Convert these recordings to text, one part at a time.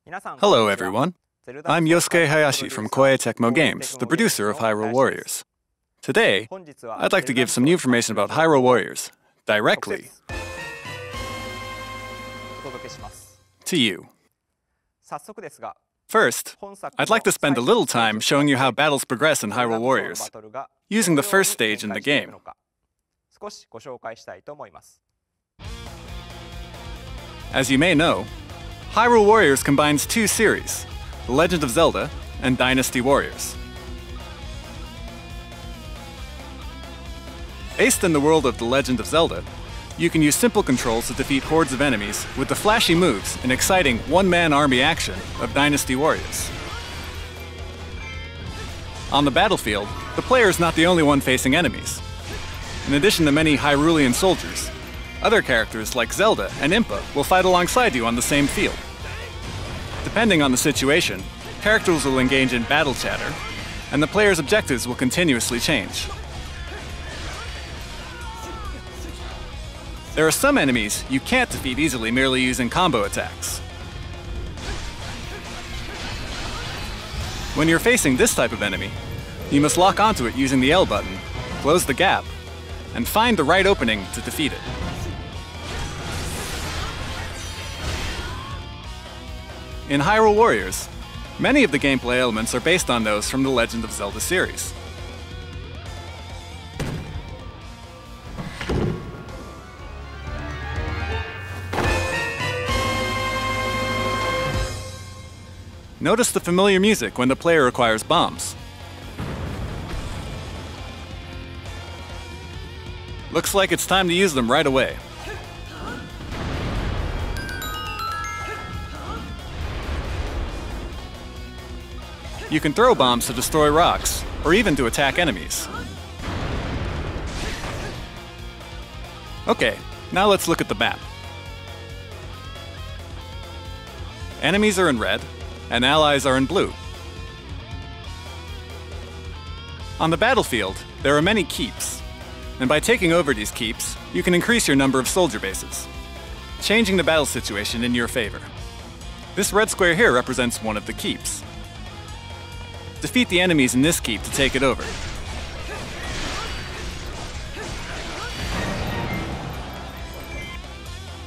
Hello everyone, I'm Yosuke Hayashi from Koei Tecmo Games, the producer of Hyrule Warriors. Today, I'd like to give some new information about Hyrule Warriors, directly to you. First, I'd like to spend a little time showing you how battles progress in Hyrule Warriors, using the first stage in the game. As you may know, Hyrule Warriors combines two series, The Legend of Zelda and Dynasty Warriors. Based in the world of The Legend of Zelda, you can use simple controls to defeat hordes of enemies with the flashy moves and exciting one-man army action of Dynasty Warriors. On the battlefield, the player is not the only one facing enemies. In addition to many Hyrulean soldiers, other characters like Zelda and Impa will fight alongside you on the same field. Depending on the situation, characters will engage in battle chatter, and the player's objectives will continuously change. There are some enemies you can't defeat easily merely using combo attacks. When you're facing this type of enemy, you must lock onto it using the L button, close the gap, and find the right opening to defeat it. In Hyrule Warriors, many of the gameplay elements are based on those from the Legend of Zelda series. Notice the familiar music when the player acquires bombs. Looks like it's time to use them right away. You can throw bombs to destroy rocks, or even to attack enemies. Okay, now let's look at the map. Enemies are in red, and allies are in blue. On the battlefield, there are many keeps, and by taking over these keeps, you can increase your number of soldier bases, changing the battle situation in your favor. This red square here represents one of the keeps. Defeat the enemies in this keep to take it over.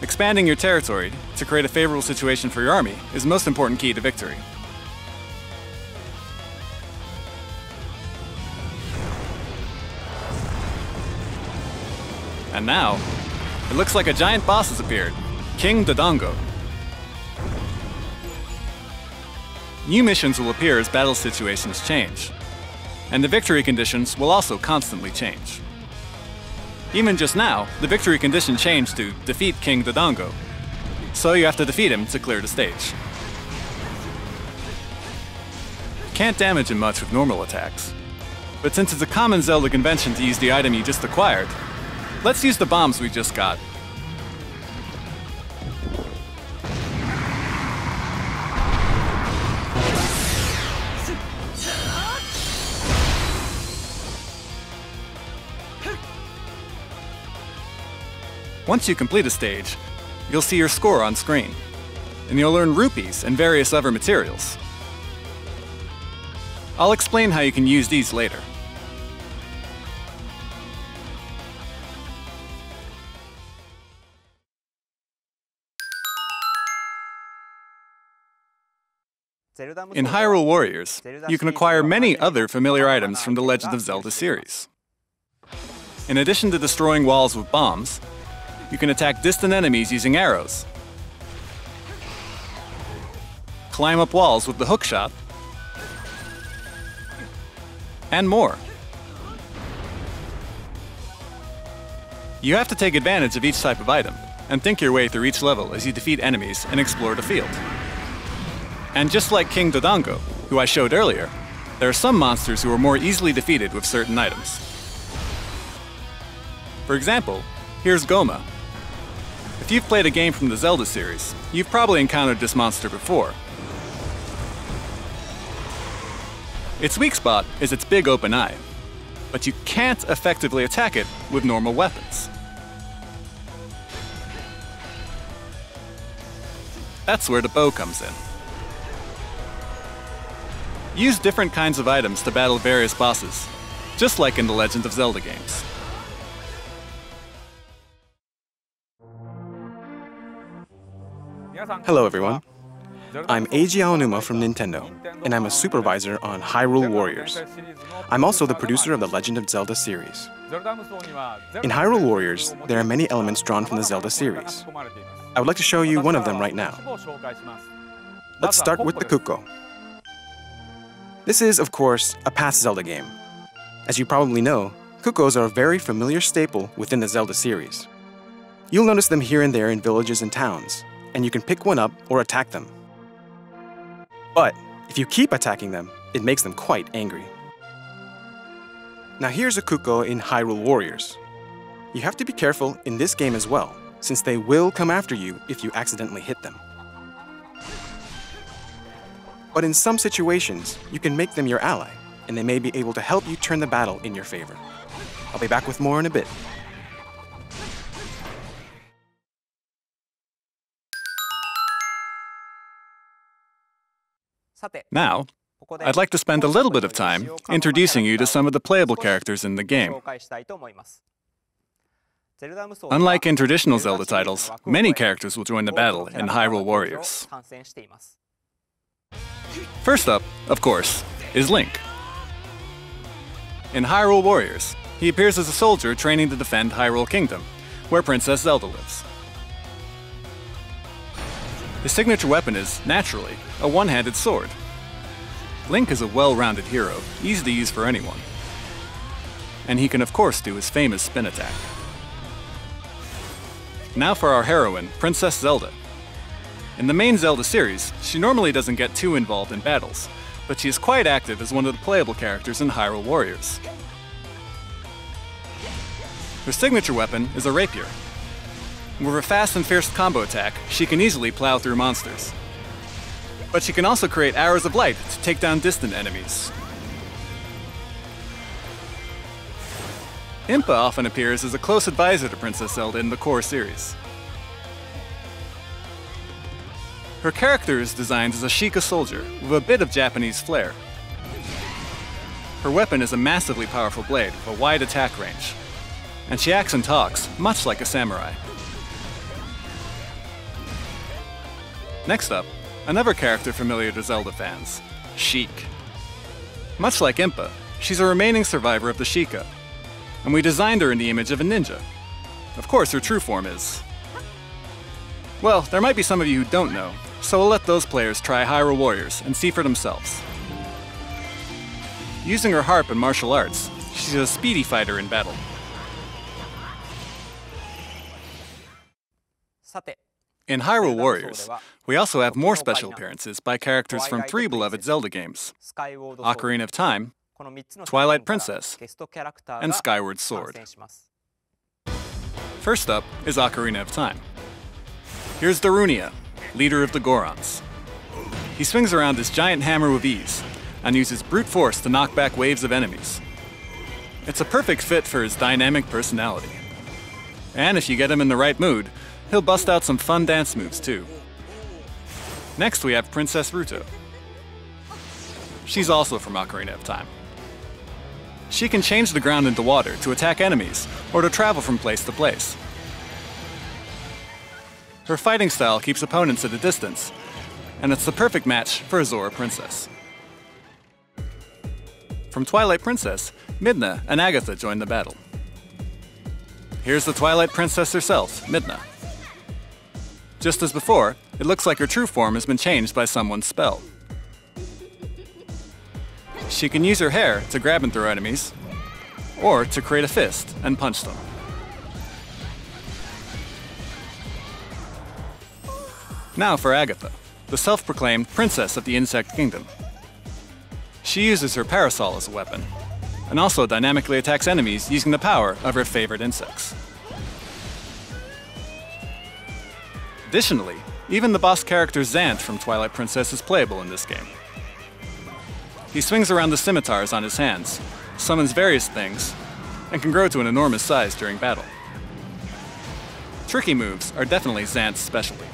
Expanding your territory to create a favorable situation for your army is the most important key to victory. And now, it looks like a giant boss has appeared, King Dodongo. New missions will appear as battle situations change, and the victory conditions will also constantly change. Even just now, the victory condition changed to defeat King Dodongo, so you have to defeat him to clear the stage. Can't damage him much with normal attacks, but since it's a common Zelda convention to use the item you just acquired, let's use the bombs we just got. Once you complete a stage, you'll see your score on screen, and you'll earn rupees and various other materials. I'll explain how you can use these later. In Hyrule Warriors, you can acquire many other familiar items from the Legend of Zelda series. In addition to destroying walls with bombs, you can attack distant enemies using arrows, climb up walls with the hookshot, and more. You have to take advantage of each type of item, and think your way through each level as you defeat enemies and explore the field. And just like King Dodongo, who I showed earlier, there are some monsters who are more easily defeated with certain items. For example, here's Goma. If you've played a game from the Zelda series, you've probably encountered this monster before. Its weak spot is its big open eye, but you can't effectively attack it with normal weapons. That's where the bow comes in. Use different kinds of items to battle various bosses, just like in the Legend of Zelda games. Hello everyone, I'm Eiji Aonuma from Nintendo, and I'm a supervisor on Hyrule Warriors. I'm also the producer of the Legend of Zelda series. In Hyrule Warriors, there are many elements drawn from the Zelda series. I would like to show you one of them right now. Let's start with the Cuckoo. This is, of course, a past Zelda game. As you probably know, Cuckoos are a very familiar staple within the Zelda series. You'll notice them here and there in villages and towns, and you can pick one up or attack them. But if you keep attacking them, it makes them quite angry. Now here's a Cuckoo in Hyrule Warriors. You have to be careful in this game as well, since they will come after you if you accidentally hit them. But in some situations, you can make them your ally, and they may be able to help you turn the battle in your favor. I'll be back with more in a bit. Now, I'd like to spend a little bit of time introducing you to some of the playable characters in the game. Unlike in traditional Zelda titles, many characters will join the battle in Hyrule Warriors. First up, of course, is Link. In Hyrule Warriors, he appears as a soldier training to defend Hyrule Kingdom, where Princess Zelda lives. His signature weapon is, naturally, a one-handed sword. Link is a well-rounded hero, easy to use for anyone. And he can of course do his famous spin attack. Now for our heroine, Princess Zelda. In the main Zelda series, she normally doesn't get too involved in battles, but she is quite active as one of the playable characters in Hyrule Warriors. Her signature weapon is a rapier. With her fast and fierce combo attack, she can easily plow through monsters. But she can also create arrows of light to take down distant enemies. Impa often appears as a close advisor to Princess Zelda in the core series. Her character is designed as a Sheikah soldier with a bit of Japanese flair. Her weapon is a massively powerful blade with a wide attack range, and she acts and talks much like a samurai. Next up, another character familiar to Zelda fans, Sheik. Much like Impa, she's a remaining survivor of the Sheikah, and we designed her in the image of a ninja. Of course, her true form is... Well, there might be some of you who don't know, so we'll let those players try Hyrule Warriors and see for themselves. Using her harp and martial arts, she's a speedy fighter in battle. In Hyrule Warriors, we also have more special appearances by characters from 3 beloved Zelda games: Ocarina of Time, Twilight Princess, and Skyward Sword. First up is Ocarina of Time. Here's Darunia, leader of the Gorons. He swings around this giant hammer with ease, and uses brute force to knock back waves of enemies. It's a perfect fit for his dynamic personality. And if you get him in the right mood, he'll bust out some fun dance moves too. Next we have Princess Ruto. She's also from Ocarina of Time. She can change the ground into water to attack enemies, or to travel from place to place. Her fighting style keeps opponents at a distance, and it's the perfect match for a Zora Princess. From Twilight Princess, Midna and Agatha join the battle. Here's the Twilight Princess herself, Midna. Just as before, it looks like her true form has been changed by someone's spell. She can use her hair to grab and throw enemies, or to create a fist and punch them. Now for Agatha, the self-proclaimed princess of the Insect Kingdom. She uses her parasol as a weapon, and also dynamically attacks enemies using the power of her favorite insects. Additionally, even the boss character Zant from Twilight Princess is playable in this game. He swings around the scimitars on his hands, summons various things, and can grow to an enormous size during battle. Tricky moves are definitely Zant's specialty.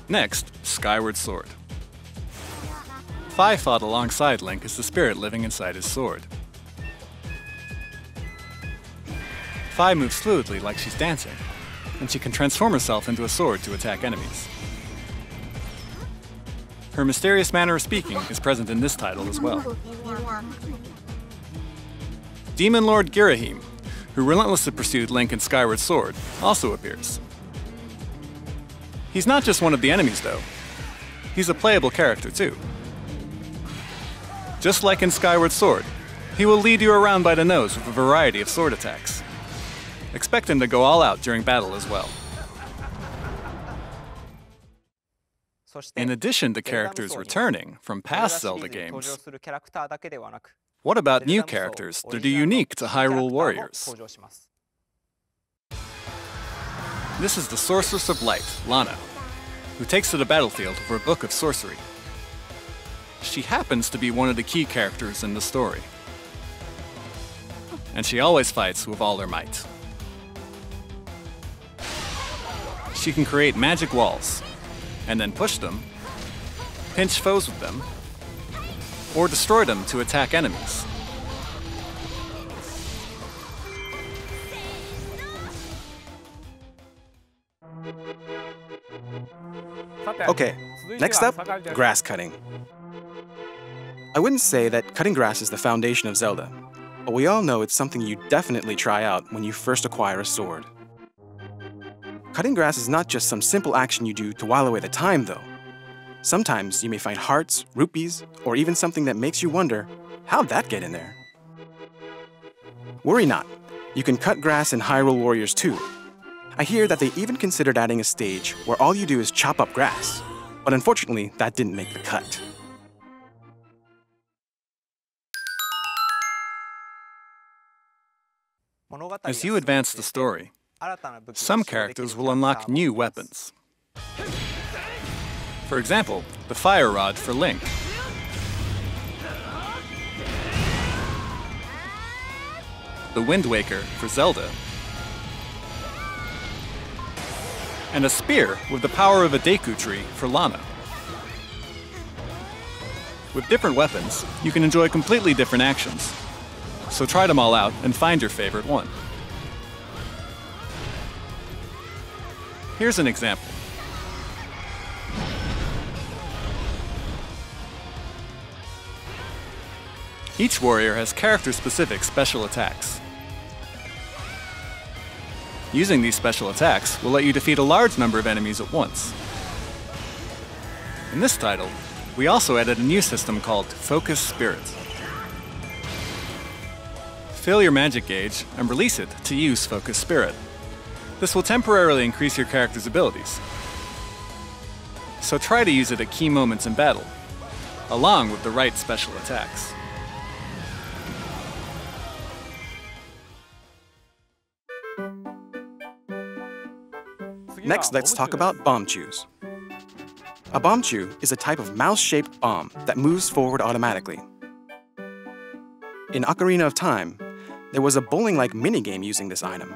Next, Skyward Sword. Fi fought alongside Link as the spirit living inside his sword. Fi moves fluidly like she's dancing, and she can transform herself into a sword to attack enemies. Her mysterious manner of speaking is present in this title as well. Demon Lord Girahim, who relentlessly pursued Link in Skyward Sword, also appears. He's not just one of the enemies though, he's a playable character too. Just like in Skyward Sword, he will lead you around by the nose with a variety of sword attacks. Expect him to go all out during battle as well. In addition to characters returning from past Zelda games, what about new characters that are unique to Hyrule Warriors? This is the Sorceress of Light, Lana, who takes to the battlefield for a book of sorcery. She happens to be one of the key characters in the story, and she always fights with all her might. She can create magic walls, and then push them, pinch foes with them, or destroy them to attack enemies. Okay, next up, grass cutting. I wouldn't say that cutting grass is the foundation of Zelda, but we all know it's something you definitely try out when you first acquire a sword. Cutting grass is not just some simple action you do to while away the time, though. Sometimes you may find hearts, rupees, or even something that makes you wonder, how'd that get in there? Worry not, you can cut grass in Hyrule Warriors too. I hear that they even considered adding a stage where all you do is chop up grass, but unfortunately that didn't make the cut. As you advance the story, some characters will unlock new weapons. For example, the Fire Rod for Link. The Wind Waker for Zelda. And a spear with the power of a Deku Tree for Lana. With different weapons, you can enjoy completely different actions. So try them all out and find your favorite one. Here's an example. Each warrior has character-specific special attacks. Using these special attacks will let you defeat a large number of enemies at once. In this title, we also added a new system called Focus Spirit. Fill your magic gauge and release it to use Focus Spirit. This will temporarily increase your character's abilities, so try to use it at key moments in battle, along with the right special attacks. Next, let's talk about bombchus. A bombchu is a type of mouse-shaped bomb that moves forward automatically. In Ocarina of Time, there was a bowling-like minigame using this item.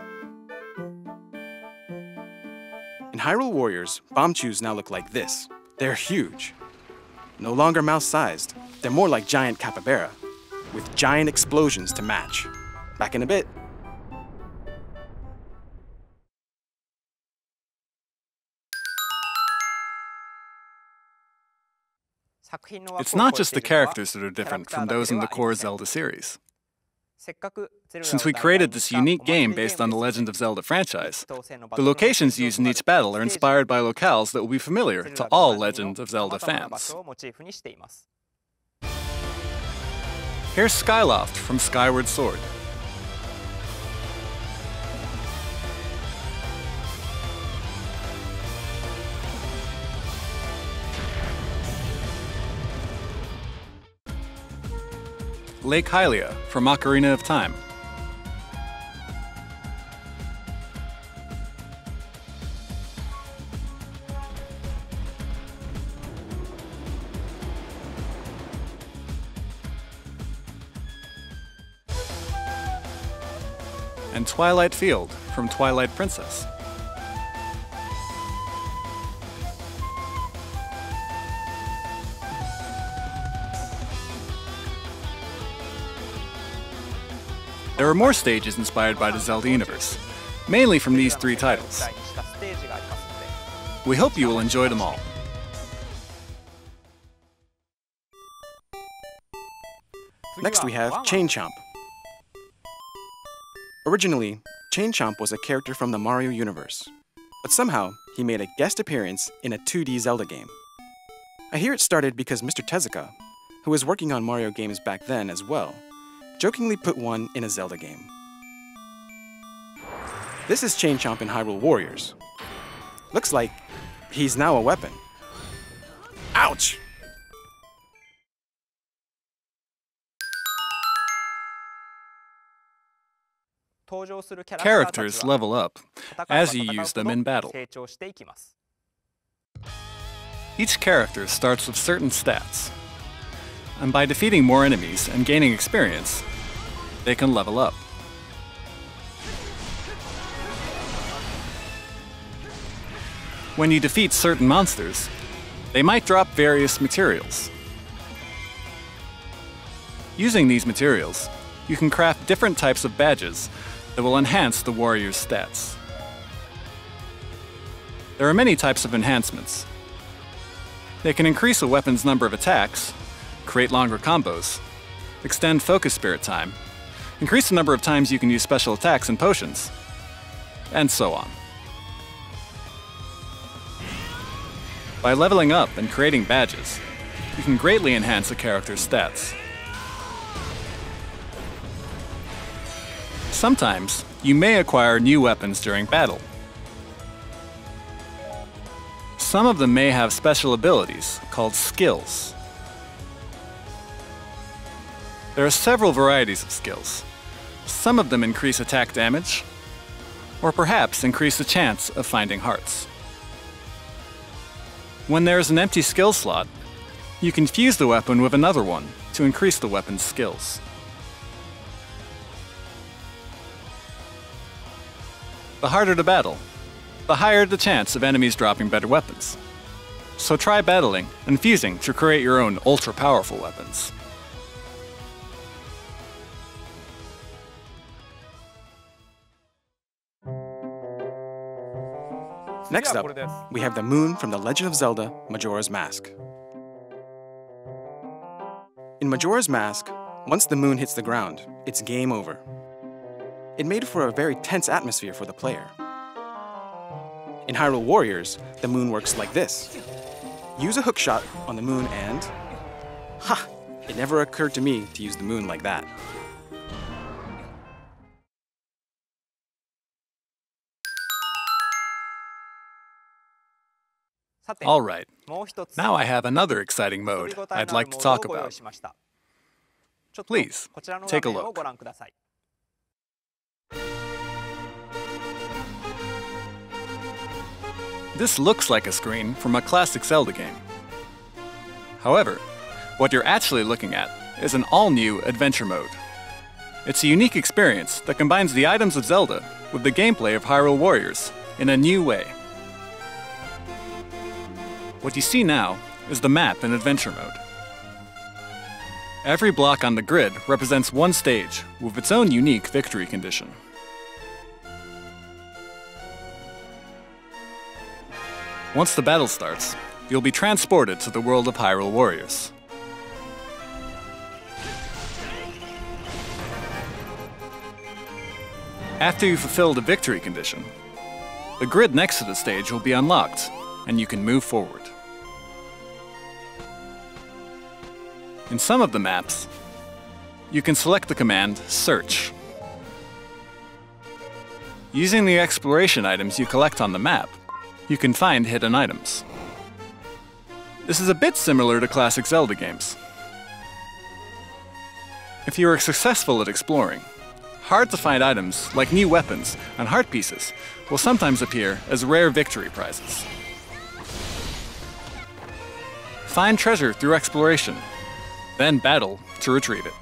In Hyrule Warriors, bombchus now look like this. They're huge. No longer mouse-sized, they're more like giant capybara, with giant explosions to match. Back in a bit. It's not just the characters that are different from those in the core Zelda series. Since we created this unique game based on the Legend of Zelda franchise, the locations used in each battle are inspired by locales that will be familiar to all Legend of Zelda fans. Here's Skyloft from Skyward Sword. Lake Hylia from Ocarina of Time. And Twilight Field from Twilight Princess. There are more stages inspired by the Zelda universe, mainly from these 3 titles. We hope you will enjoy them all. Next we have Chain Chomp. Originally, Chain Chomp was a character from the Mario universe, but somehow he made a guest appearance in a 2D Zelda game. I hear it started because Mr. Tezuka, who was working on Mario games back then as well, jokingly put one in a Zelda game. This is Chain Chomp in Hyrule Warriors. Looks like he's now a weapon. Ouch! Characters level up as you use them in battle. Each character starts with certain stats, and by defeating more enemies and gaining experience, they can level up. When you defeat certain monsters, they might drop various materials. Using these materials, you can craft different types of badges that will enhance the warrior's stats. There are many types of enhancements. They can increase a weapon's number of attacks, create longer combos, extend focus spirit time, increase the number of times you can use special attacks and potions, and so on. By leveling up and creating badges, you can greatly enhance a character's stats. Sometimes, you may acquire new weapons during battle. Some of them may have special abilities called skills. There are several varieties of skills. Some of them increase attack damage, or perhaps increase the chance of finding hearts. When there is an empty skill slot, you can fuse the weapon with another one to increase the weapon's skills. The harder the battle, the higher the chance of enemies dropping better weapons. So try battling and fusing to create your own ultra-powerful weapons. Next up, we have the moon from The Legend of Zelda: Majora's Mask. In Majora's Mask, once the moon hits the ground, it's game over. It made for a very tense atmosphere for the player. In Hyrule Warriors, the moon works like this. Use a hookshot on the moon and... Ha! It never occurred to me to use the moon like that. Alright, now I have another exciting mode I'd like to talk about. Please, take a look. This looks like a screen from a classic Zelda game. However, what you're actually looking at is an all-new adventure mode. It's a unique experience that combines the items of Zelda with the gameplay of Hyrule Warriors in a new way. What you see now is the map in adventure mode. Every block on the grid represents one stage with its own unique victory condition. Once the battle starts, you'll be transported to the world of Hyrule Warriors. After you fulfill the victory condition, the grid next to the stage will be unlocked, and you can move forward. In some of the maps, you can select the command Search. Using the exploration items you collect on the map, you can find hidden items. This is a bit similar to classic Zelda games. If you are successful at exploring, hard-to-find items like new weapons and heart pieces will sometimes appear as rare victory prizes. Find treasure through exploration, then battle to retrieve it.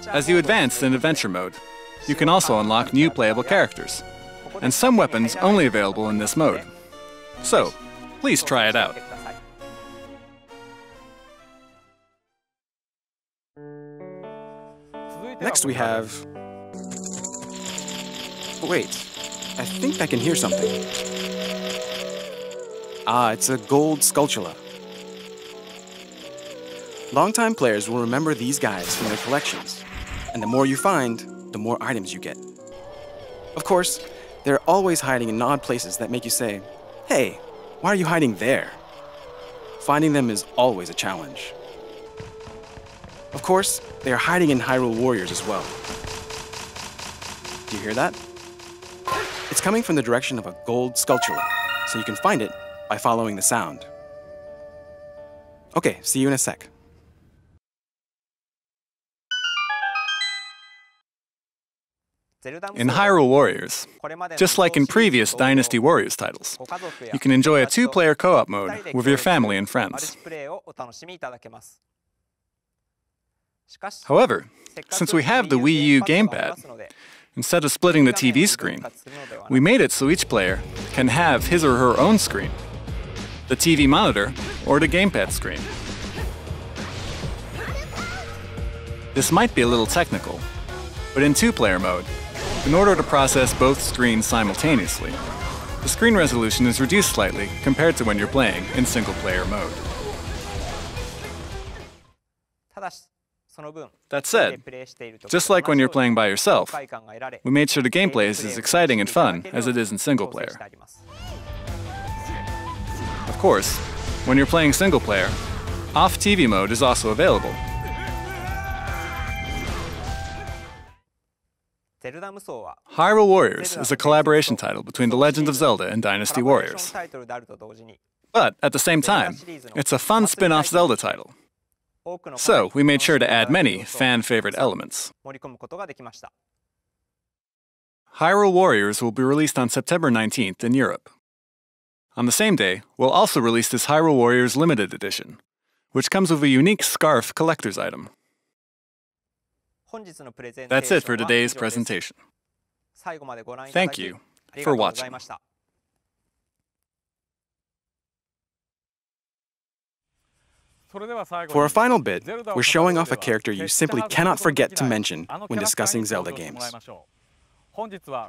As you advance in adventure mode, you can also unlock new playable characters, and some weapons only available in this mode. So, please try it out. Next we have Wait, I think I can hear something. Ah, it's a gold Skulltula. Longtime players will remember these guys from their collections, and the more you find, the more items you get. Of course, they're always hiding in odd places that make you say, "Hey, why are you hiding there?" Finding them is always a challenge. Of course, they are hiding in Hyrule Warriors as well. Do you hear that? It's coming from the direction of a gold Skulltula, so you can find it by following the sound. Okay, see you in a sec. In Hyrule Warriors, just like in previous Dynasty Warriors titles, you can enjoy a two-player co-op mode with your family and friends. However, since we have the Wii U gamepad, instead of splitting the TV screen, we made it so each player can have his or her own screen, the TV monitor or the gamepad screen. This might be a little technical, but in two-player mode, in order to process both screens simultaneously, the screen resolution is reduced slightly compared to when you're playing in single-player mode. That said, just like when you're playing by yourself, we made sure the gameplay is as exciting and fun as it is in single-player. Of course, when you're playing single-player, off-TV mode is also available. Hyrule Warriors is a collaboration title between The Legend of Zelda and Dynasty Warriors. But at the same time, it's a fun spin-off Zelda title. So we made sure to add many fan-favorite elements. Hyrule Warriors will be released on September 19th in Europe. On the same day, we'll also release this Hyrule Warriors Limited Edition, which comes with a unique scarf collector's item. That's it for today's presentation. Thank you for watching. For our final bit, we're showing off a character you simply cannot forget to mention when discussing Zelda games.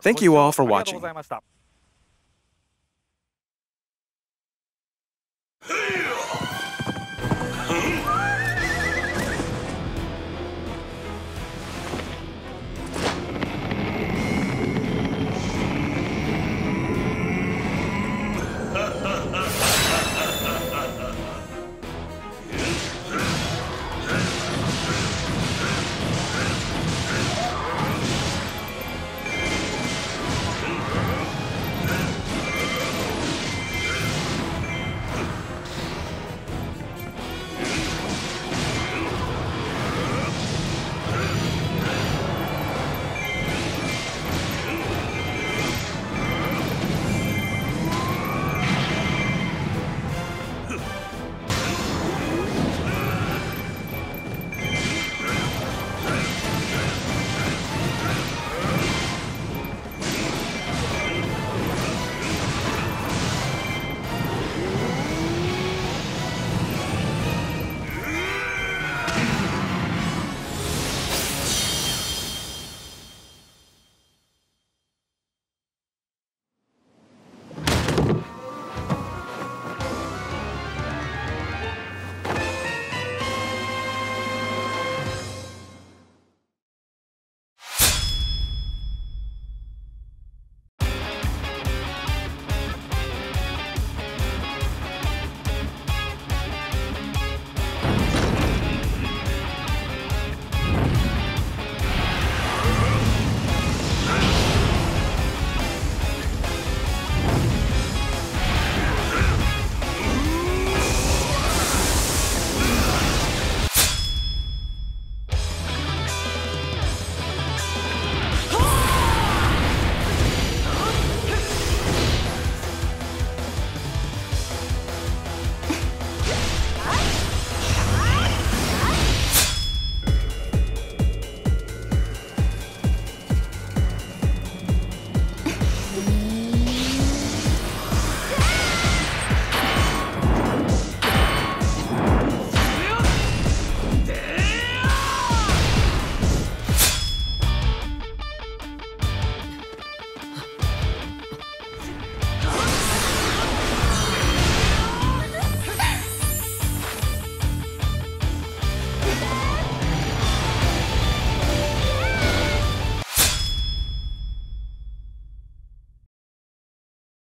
Thank you all for watching.